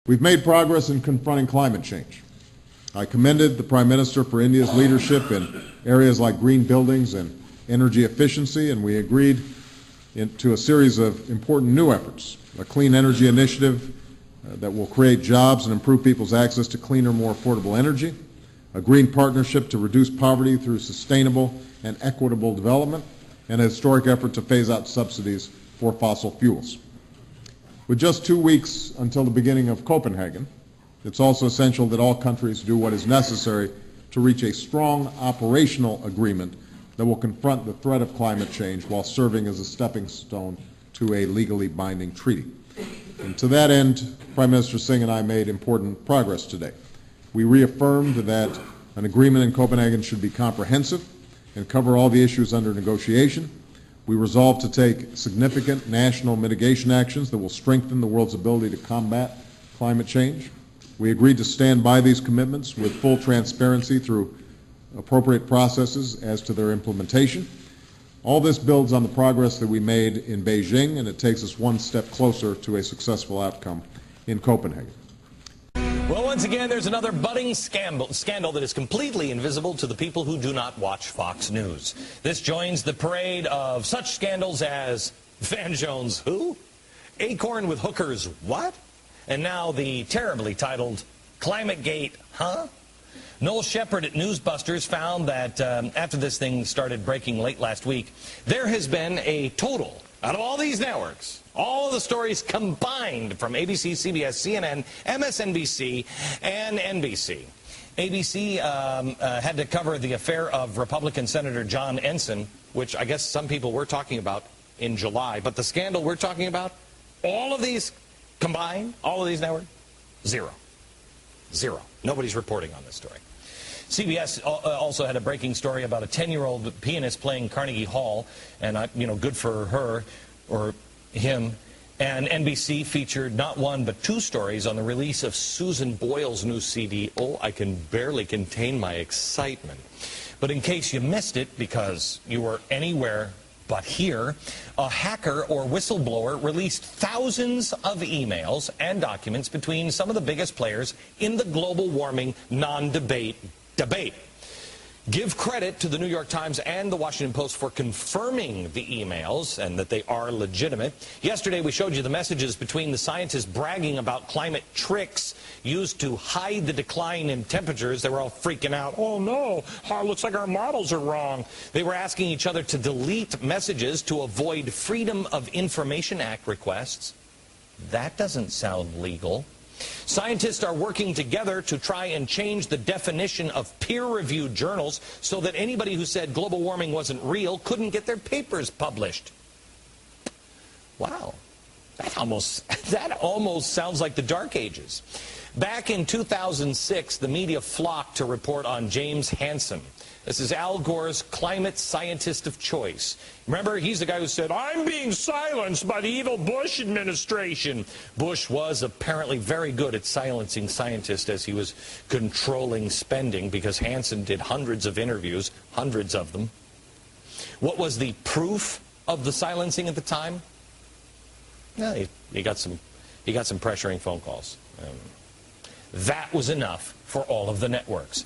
We've made progress in confronting climate change. I commended the Prime Minister for India's leadership in areas like green buildings and energy efficiency, and we agreed to a series of important new efforts, a clean energy initiative that will create jobs and improve people's access to cleaner, more affordable energy, a green partnership to reduce poverty through sustainable and equitable development, and a historic effort to phase out subsidies for fossil fuels. With just 2 weeks until the beginning of Copenhagen, it's also essential that all countries do what is necessary to reach a strong operational agreement that will confront the threat of climate change while serving as a stepping stone to a legally binding treaty. And to that end, Prime Minister Singh and I made important progress today. We reaffirmed that an agreement in Copenhagen should be comprehensive and cover all the issues under negotiation. We resolved to take significant national mitigation actions that will strengthen the world's ability to combat climate change. We agreed to stand by these commitments with full transparency through appropriate processes as to their implementation. All this builds on the progress that we made in Beijing, and it takes us one step closer to a successful outcome in Copenhagen. Well, once again, there's another budding scandal that is completely invisible to the people who do not watch Fox News. This joins the parade of such scandals as Van Jones who? Acorn with hookers what? And now the terribly titled Climategate, huh? Noel Shepard at Newsbusters found that after this thing started breaking late last week, there has been a total, out of all these networks, all of the stories combined from ABC, CBS, CNN, MSNBC, and NBC. ABC had to cover the affair of Republican Senator John Ensign, which I guess some people were talking about in July. But the scandal we're talking about, all of these combined, all of these networks, zero. Zero. Nobody's reporting on this story. CBS also had a breaking story about a 10-year-old pianist playing Carnegie Hall, and good for her or him. And NBC featured not one but two stories on the release of Susan Boyle's new CD. Oh, I can barely contain my excitement. But in case you missed it because you were anywhere but here, a hacker or whistleblower released thousands of emails and documents between some of the biggest players in the global warming non-debate debate. Give credit to the New York Times and the Washington Post for confirming the emails and that they are legitimate. Yesterday we showed you the messages between the scientists bragging about climate tricks used to hide the decline in temperatures. They were all freaking out. Oh no, it looks like our models are wrong. They were asking each other to delete messages to avoid Freedom of Information Act requests. That doesn't sound legal. Scientists are working together to try and change the definition of peer-reviewed journals so that anybody who said global warming wasn't real couldn't get their papers published. Wow, that almost sounds like the Dark Ages. Back in 2006, the media flocked to report on James Hansen. This is Al Gore's climate scientist of choice. Remember, he's the guy who said, I'm being silenced by the evil Bush administration. Bush was apparently very good at silencing scientists as he was controlling spending because Hansen did hundreds of interviews, hundreds of them. What was the proof of the silencing at the time? Yeah, he got some pressuring phone calls. That was enough for all of the networks.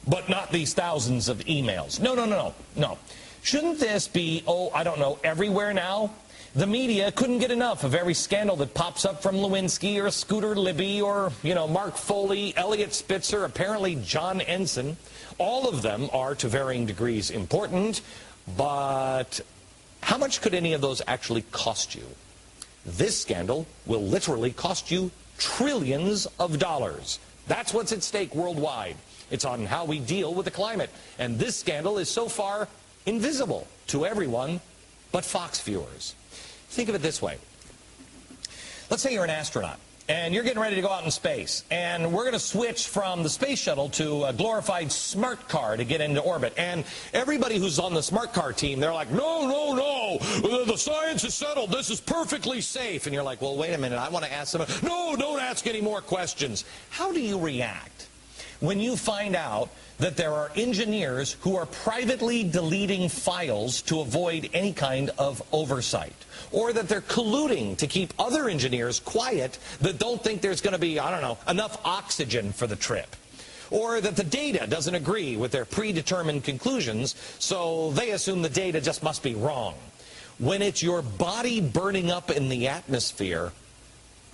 But not these thousands of emails. No. Shouldn't this be, everywhere now? The media couldn't get enough of every scandal that pops up from Lewinsky or Scooter Libby or, Mark Foley, Elliot Spitzer, apparently John Ensign. All of them are to varying degrees important, but how much could any of those actually cost you? This scandal will literally cost you trillions of dollars. That's what's at stake worldwide. It's on how we deal with the climate. And this scandal is so far invisible to everyone but Fox viewers. Think of it this way. Let's say you're an astronaut and you're getting ready to go out in space. And we're going to switch from the space shuttle to a glorified smart car to get into orbit. And everybody who's on the smart car team, they're like, no, the science is settled. This is perfectly safe. And you're like, well, wait a minute. I want to ask them. No, don't ask any more questions. How do you react? when you find out that there are engineers who are privately deleting files to avoid any kind of oversight, or that they're colluding to keep other engineers quiet that don't think there's going to be, I don't know, enough oxygen for the trip, or that the data doesn't agree with their predetermined conclusions, so they assume the data just must be wrong. When it's your body burning up in the atmosphere,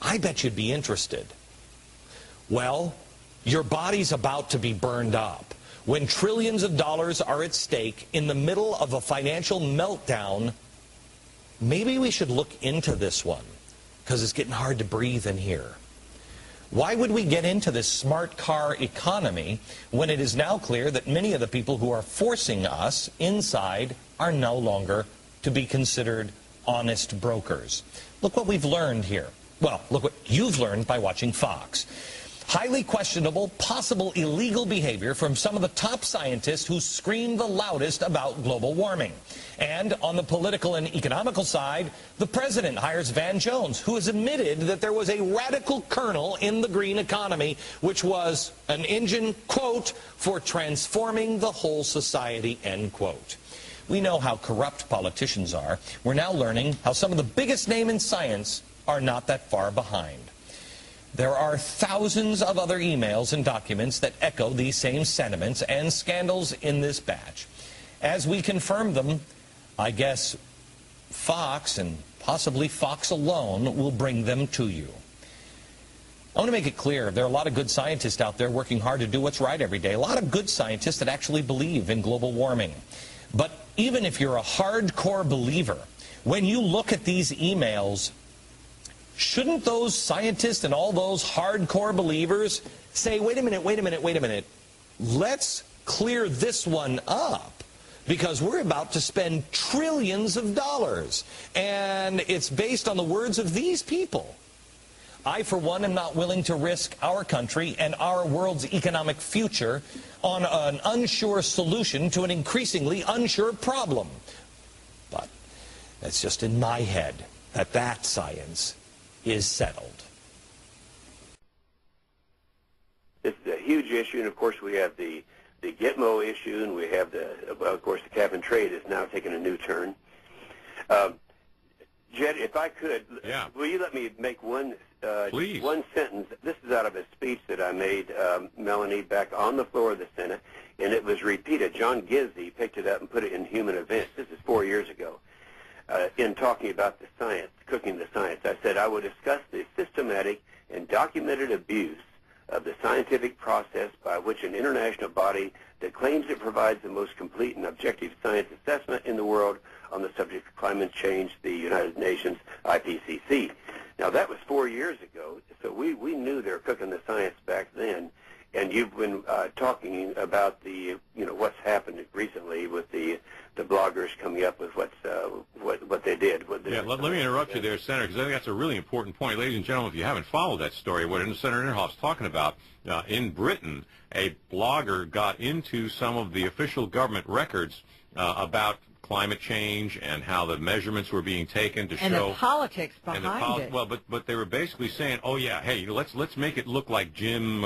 I bet you'd be interested. Well, your body's about to be burned up when trillions of dollars are at stake in the middle of a financial meltdown. Maybe we should look into this one, because it's getting hard to breathe in here. Why would we get into this smart car economy when it is now clear that many of the people who are forcing us inside are no longer to be considered honest brokers? Look what we've learned here. Well, look what you've learned by watching Fox. Highly questionable, possible illegal behavior from some of the top scientists who scream the loudest about global warming. And on the political and economical side, the president hires Van Jones, who has admitted that there was a radical kernel in the green economy, which was an engine, quote, for transforming the whole society, end quote. We know how corrupt politicians are. We're now learning how some of the biggest names in science are not that far behind. There are thousands of other emails and documents that echo these same sentiments and scandals in this batch. As we confirm them, I guess Fox, and possibly Fox alone, will bring them to you. I want to make it clear, there are a lot of good scientists out there working hard to do what's right every day. A lot of good scientists that actually believe in global warming. But even if you're a hardcore believer, when you look at these emails, shouldn't those scientists and all those hardcore believers say, wait a minute, let's clear this one up, because we're about to spend trillions of dollars, and it's based on the words of these people. I, for one, am not willing to risk our country and our world's economic future on an unsure solution to an increasingly unsure problem. But that's just in my head, that science is settled. This is a huge issue, and of course we have the Gitmo issue, and we have of course, the cap and trade is now taking a new turn. Jed, if I could, will you let me make one sentence? This is out of a speech that I made, Melanie, back on the floor of the Senate, and it was repeated. John Gizzi picked it up and put it in Human Events. This is 4 years ago. In talking about the science, cooking the science, I said I would discuss the systematic and documented abuse of the scientific process by which an international body that claims it provides the most complete and objective science assessment in the world on the subject of climate change, the United Nations, IPCC. Now, that was 4 years ago, so we knew they were cooking the science back then. And you've been talking about the, what's happened recently with the bloggers coming up with what they did. Let me interrupt you there, Senator, because I think that's a really important point. Ladies and gentlemen, if you haven't followed that story, what Senator Inhofel's talking about, in Britain, a blogger got into some of the official government records about climate change and how the measurements were being taken to and show the politics behind it. Well, but they were basically saying, oh yeah, hey, let's make it look like Jim,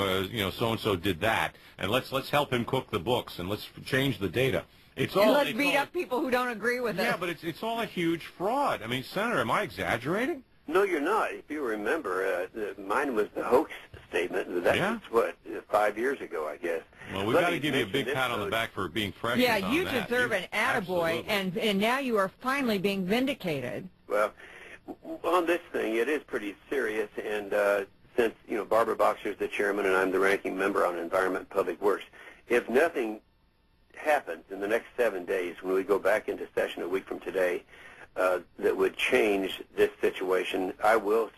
so and so did that, and let's help him cook the books, and let's change the data. Let's beat up people who don't agree with it. Yeah, but it's all a huge fraud. I mean, Senator, am I exaggerating? No, you're not. If you remember, mine was the hoax statement. That was, 5 years ago, I guess. Well, we've got to give you a big pat on the back for being fresh. Yeah, you deserve an attaboy, and now you are finally being vindicated. Well, on this thing, it is pretty serious, and since, Barbara Boxer's the chairman and I'm the ranking member on Environment and Public Works, if nothing happens in the next 7 days when we go back into session a week from today, that would change this situation, I will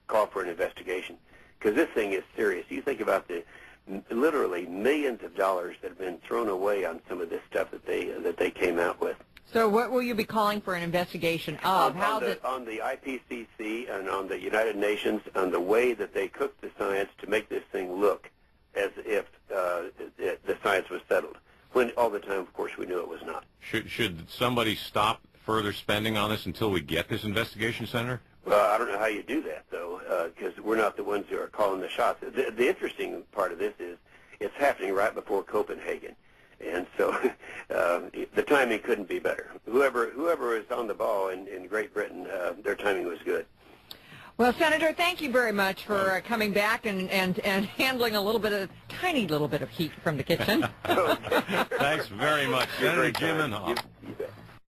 call for an investigation, because this thing is serious. You think about the literally millions of dollars that have been thrown away on some of this stuff that they came out with. So what will you be calling for an investigation of? On the IPCC and on the United Nations, on the way that they cooked the science to make this thing look as if the science was settled, when all the time, of course, we knew it was not. Should somebody stop further spending on this until we get this investigation, Senator? Well, I don't know how you do that, though, because we're not the ones who are calling the shots. The interesting part of this is it's happening right before Copenhagen. And so the timing couldn't be better. Whoever is on the ball in Great Britain, their timing was good. Well, Senator, thank you very much for coming back and handling tiny little bit of heat from the kitchen. Okay. Thanks very much, Senator Jim Inhofe. You bet.